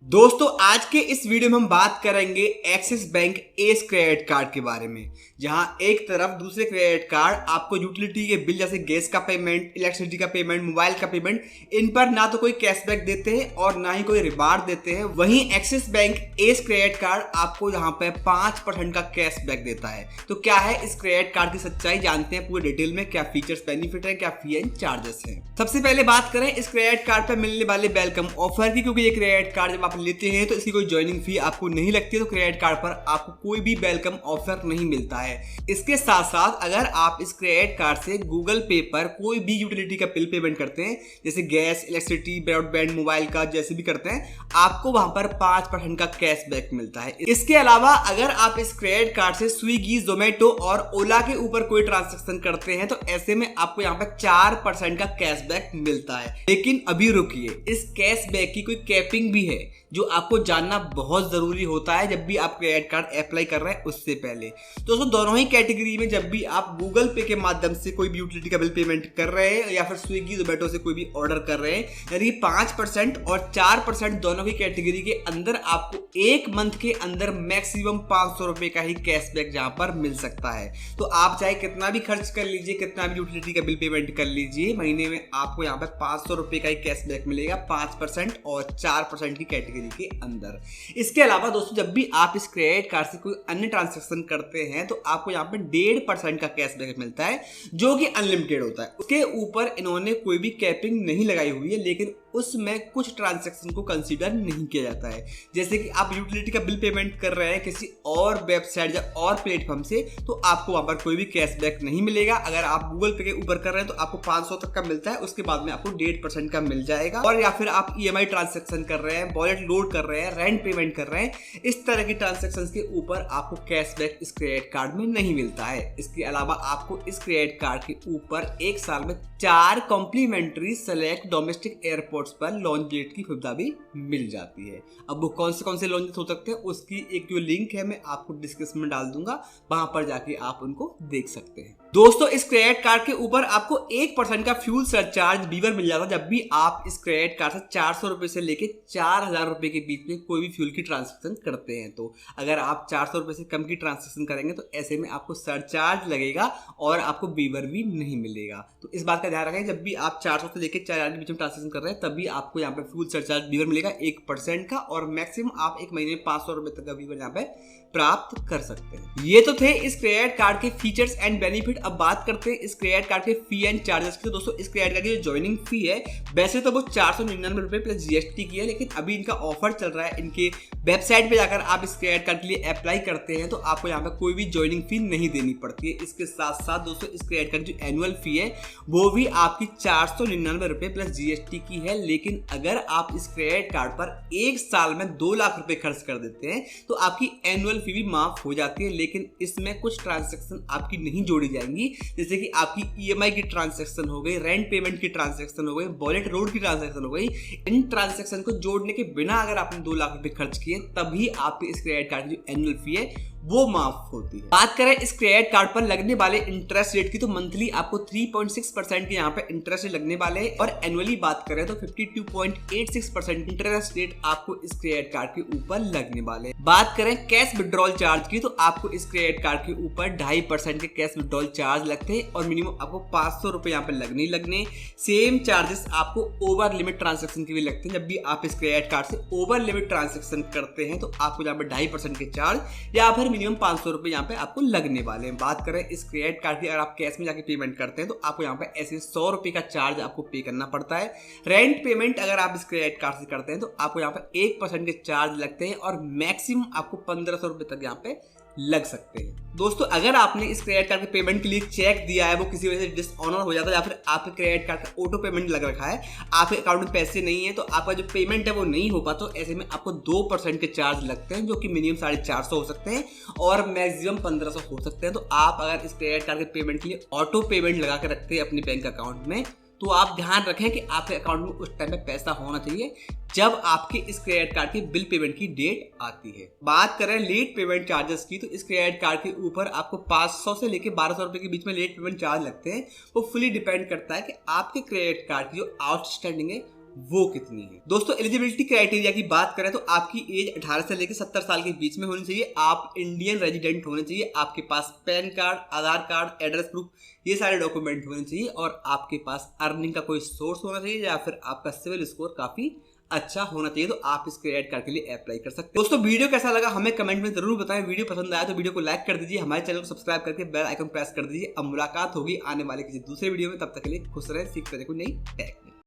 दोस्तों आज के इस वीडियो में हम बात करेंगे axis bank S credit card के बारे में, जहां एक तरफ दूसरे क्रेडिट कार्ड आपको यूटिलिटी के बिल जैसे गैस का पेमेंट, इलेक्ट्रिसिटी का पेमेंट, मोबाइल का पेमेंट, इन पर ना तो कोई कैशबैक देते हैं और ना ही कोई रिवार्ड देते हैं। वहीं axis bank S credit card आपको यहाँ पे 5% का कैशबैक देता है। तो क्या है इस क्रेडिट कार्ड की सच्चाई, जानते हैं पूरे डिटेल में। क्या फीचर्स बेनिफिट है, क्या फी एंड चार्जेस है। सबसे पहले बात करें इस क्रेडिट कार्ड पर मिलने वाले वेलकम ऑफर की, क्योंकि ये क्रेडिट कार्ड जब आप लेते हैं तो इसकी कोई ज्वाइनिंग फी आपको नहीं लगती है, तो क्रेडिट कार्ड पर आपको कोई भी वेलकम ऑफर नहीं मिलता है। इसके साथ साथ अगर आप इस क्रेडिट कार्ड से गूगल पे पर कोई भी यूटिलिटी का बिल पेमेंट करते हैं, जैसे गैस, इलेक्ट्रिसिटी, ब्रॉडबैंड, मोबाइल का जैसे भी करते हैं, आपको वहां पर 5% का कैशबैक मिलता है। इसके अलावा अगर आप इस क्रेडिट कार्ड से स्विगी, जोमेटो और ओला के ऊपर कोई ट्रांजेक्शन करते हैं तो ऐसे में आपको यहाँ पर 4% का कैशबैक मिलता है। लेकिन अभी रुकिए, इस कैशबैक की कोई कैपिंग भी है जो आपको जानना बहुत जरूरी होता है जब भी आप क्रेडिट कार्ड अप्लाई कर रहे हैं उससे पहले। दोस्तों दोनों ही कैटेगरी में जब भी आप गूगल पे के माध्यम से कोई भी यूटिलिटी का बिल पेमेंट कर रहे हैं या फिर स्विगी, जोमेटो से कोई भी ऑर्डर कर रहे हैं, यानी 5% और 4% दोनों की कैटेगरी के अंदर आपको एक मंथ के अंदर मैक्सिमम 500 रुपए का ही कैशबैक जहां पर मिल सकता है। तो आप चाहे कितना भी खर्च कर लीजिए, कितना भी यूटिलिटी का बिल पेमेंट कर लीजिए, महीने में आपको यहाँ पर 500 रुपए का ही कैशबैक मिलेगा 5% और 4% की कैटेगरी के अंदर। इसके अलावा दोस्तों जब भी आप इस क्रेडिट कार्ड से कोई अन्य ट्रांजैक्शन करते हैं तो आपको यहाँ पे 1.5% का कैशबैक मिलता है, जो कि अनलिमिटेड होता है। उसके ऊपर इन्होंने कोई भी कैपिंग नहीं लगाई हुई है, लेकिन उसमें कुछ ट्रांजैक्शन को कंसीडर नहीं किया जाता है। जैसे कि आप यूटिलिटी का बिल पेमेंट कर रहे हैं किसी और वेबसाइट या और प्लेटफॉर्म से, तो आपको वहां पर कोई भी कैशबैक नहीं मिलेगा। अगर आप गूगल पे के ऊपर कर रहे हैं तो आपको 500 तक का मिलता है, उसके बाद में आपको 1.5% का मिल जाएगा। और या फिर आप ईएमआई ट्रांजैक्शन कर रहे हैं, वॉलेट लोड कर रहे हैं, रेंट पेमेंट कर रहे हैं, इस तरह की ट्रांजैक्शन के ऊपर आपको कैशबैक इस क्रेडिट कार्ड में नहीं मिलता है। इसके अलावा आपको इस क्रेडिट कार्ड के ऊपर एक साल में 4 कॉम्प्लीमेंट्री सेलेक्ट डोमेस्टिक एयरपोर्ट्स पर लॉन्च डेट की सुविधा भी मिल जाती है। अब वो कौन से लॉन्च हो सकते हैं उसकी एक जो लिंक है मैं आपको डिस्क्रिप्शन में डाल दूंगा, वहां पर जाके आप उनको देख सकते हैं। दोस्तों इस क्रेडिट कार्ड के ऊपर आपको 1% का फ्यूल सरचार्ज बीवर मिल जाता है जब भी आप इस क्रेडिट कार्ड से 400 रुपए से लेके 4000 रुपए के बीच में कोई भी फ्यूल की ट्रांजैक्शन करते हैं। तो अगर आप 400 रुपए से कम की ट्रांजैक्शन करेंगे तो ऐसे में आपको सरचार्ज लगेगा और आपको बीवर भी नहीं मिलेगा। तो इस बात का ध्यान रखें, जब भी आप 400 से लेकर 4000 के बीच में ट्रांजैक्शन कर रहे हैं तभी आपको यहाँ पे फ्यूल सरचार्ज बीवर मिलेगा 1% का, और मैक्सिमम आप एक महीने में 500 रुपए तक का बीवर यहाँ पे प्राप्त कर सकते हैं। ये तो थे इस क्रेडिट कार्ड के फीचर्स एंड बेनिफिट। अब बात करते हैं इस क्रेडिट कार्ड के फी एंड चार्जेस की। तो दोस्तों इस क्रेडिट कार्ड की जो ज्वाइनिंग फी है वैसे तो वो 499 रुपए प्लस जीएसटी की है, लेकिन अभी इनका ऑफर चल रहा है। इनके वेबसाइट पे जाकर आप इस क्रेडिट कार्ड के लिए अप्लाई करते हैं तो आपको यहाँ पे कोई भी ज्वाइनिंग फी नहीं देनी पड़ती है। इसके साथ साथ दोस्तों इस क्रेडिट कार्ड की जो एनुअल फी है वो भी आपकी 499 रुपए प्लस जीएसटी की है। लेकिन अगर आप इस क्रेडिट कार्ड पर एक साल में 2 लाख रुपए खर्च कर देते हैं तो आपकी एनुअल फी भी माफ हो जाती है। लेकिन इसमें कुछ ट्रांजैक्शन आपकी नहीं जोड़ी जाएंगी, जैसे कि आपकी ईएमआई की ट्रांजैक्शन हो गई, रेंट पेमेंट की ट्रांजैक्शन हो गई, वॉलेट रोड की ट्रांजैक्शन हो गई। इन ट्रांजैक्शन को जोड़ने के बिना अगर आपने 2 लाख रुपए खर्च किए तभी आपके इस क्रेडिट कार्ड की जो एनुअल फी है वो माफ होती है। बात करें इस क्रेडिट कार्ड पर लगने वाले इंटरेस्ट रेट की, तो मंथली आपको 3.6% के यहाँ पे इंटरेस्ट रेट लगने वाले हैं, और एनुअली बात करें तो 52.86% इंटरेस्ट रेट आपको इस क्रेडिट कार्ड के ऊपर लगने वाले हैं। बात करें कैश विड्रॉल चार्ज की, तो आपको इस क्रेडिट कार्ड के ऊपर 2.5% के कैश विड्रॉल चार्ज लगते हैं, और मिनिमम आपको 500 रुपए यहाँ पे लगने। सेम चार्जेस आपको ओवर लिमिट ट्रांजेक्शन के भी लगते हैं। जब भी आप इस क्रेडिट कार्ड से ओवर लिमिट ट्रांजेक्शन करते हैं तो आपको यहाँ पे 2.5% के चार्ज या फिर मिनिमम 500 रुपए यहाँ पे आपको लगने वाले हैं। बात करें इस क्रेडिट कार्ड की, अगर आप कैश में जाके पेमेंट करते हैं तो आपको यहाँ पे ऐसे 100 रुपए का चार्ज आपको पे करना पड़ता है। रेंट पेमेंट अगर आप इस क्रेडिट कार्ड से करते हैं तो आपको यहाँ पे 1% के चार्ज लगते हैं, और मैक्सिमम आपको 1500 रुपए तक यहाँ पे लग सकते हैं। दोस्तों अगर आपने इस क्रेडिट कार्ड के पेमेंट के लिए चेक दिया है, वो किसी वजह से डिसऑनर हो जाता है, या फिर आपके क्रेडिट कार्ड का ऑटो पेमेंट लग रखा है, आपके अकाउंट में पैसे नहीं है, तो आपका जो पेमेंट है वो नहीं हो पाता, तो ऐसे में आपको 2% के चार्ज लगते हैं, जो कि मिनिमम 450 हो सकते हैं और मैक्सिमम 1500 हो सकते हैं। तो आप अगर इस क्रेडिट कार्ड के पेमेंट के लिए ऑटो पेमेंट लगा के रखते हैं अपने बैंक अकाउंट में, तो आप ध्यान रखें कि आपके अकाउंट में उस टाइम पे पैसा होना चाहिए जब आपके इस क्रेडिट कार्ड की बिल पेमेंट की डेट आती है। बात करें लेट पेमेंट चार्जेस की, तो इस क्रेडिट कार्ड के ऊपर आपको 500 से लेके 1200 रुपए के बीच में लेट पेमेंट चार्ज लगते हैं। वो फुली डिपेंड करता है कि आपके क्रेडिट कार्ड की जो आउटस्टैंडिंग है वो कितनी है। दोस्तों एलिजिबिलिटी क्राइटेरिया की बात करें तो आपकी एज 18 से लेकर 70 साल के बीच में होनी चाहिए, आप इंडियन रेजिडेंट होने चाहिए, आपके पास पैन कार्ड, आधार कार्ड, एड्रेस प्रूफ, ये सारे डॉक्यूमेंट होने चाहिए और आपके पास अर्निंग का कोई सोर्स होना चाहिए या फिर आपका सिविल स्कोर काफी अच्छा होना चाहिए, तो आप इस क्रेडिट कार्ड के लिए अप्लाई कर सकते हैं। दोस्तों वीडियो कैसा लगा हमें कमेंट में जरूर बताएं। वीडियो पसंद आया तो वीडियो को लाइक कर दीजिए, हमारे चैनल को सब्सक्राइब करके बेल आइकन प्रेस कर दीजिए। अब मुलाकात होगी आने वाले किसी दूसरे वीडियो में, तब तक के लिए खुश रहें, सीखते रहें कोई नई टेक।